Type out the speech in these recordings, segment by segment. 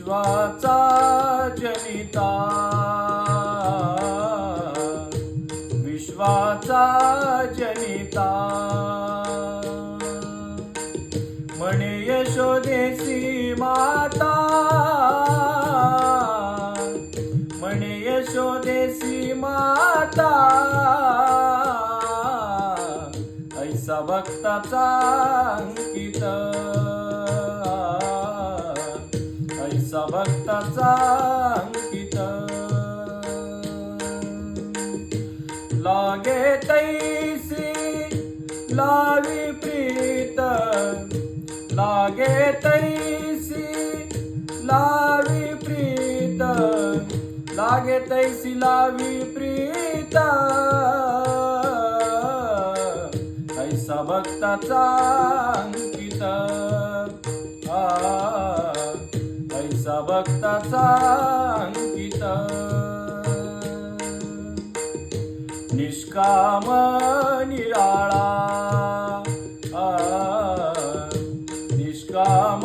विश्वाचा जनिता, विश्वाचा जनिता, म्हणे यशोदेसी माता, म्हणे यशोदेसी माता, ऐसा भक्ताचा अंकित, ऐसा भक्ताचा अंकित. लागे तैसी लावी प्रीत, लागे तैसी लावी प्रीत, लागे तैसी लावी प्रीत, ऐसा भक्ताचा अंकित, ऐसा भक्ताचा अंकित. निष्काम निराळा, निष्काम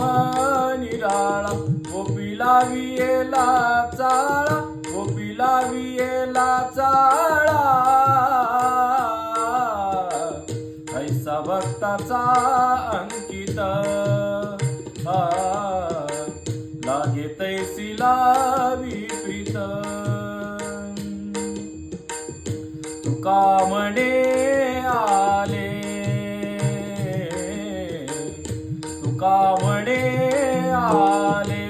निराळा, गोपीला वियेला चाळा, गोपीला वियेला चाळा, ऐसा भक्ताचा अंकित, लागे तैसी लावी प्रीत. तुका म्हणे आले, तुका म्हणे आले,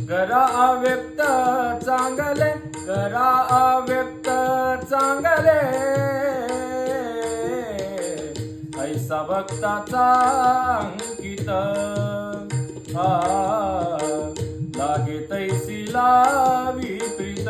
घरा अव्यक्त चांगले, घरा अव्यक्त चांगले, ऐसा भक्ताचा अंकित, लागे तैसी लावी प्रीत.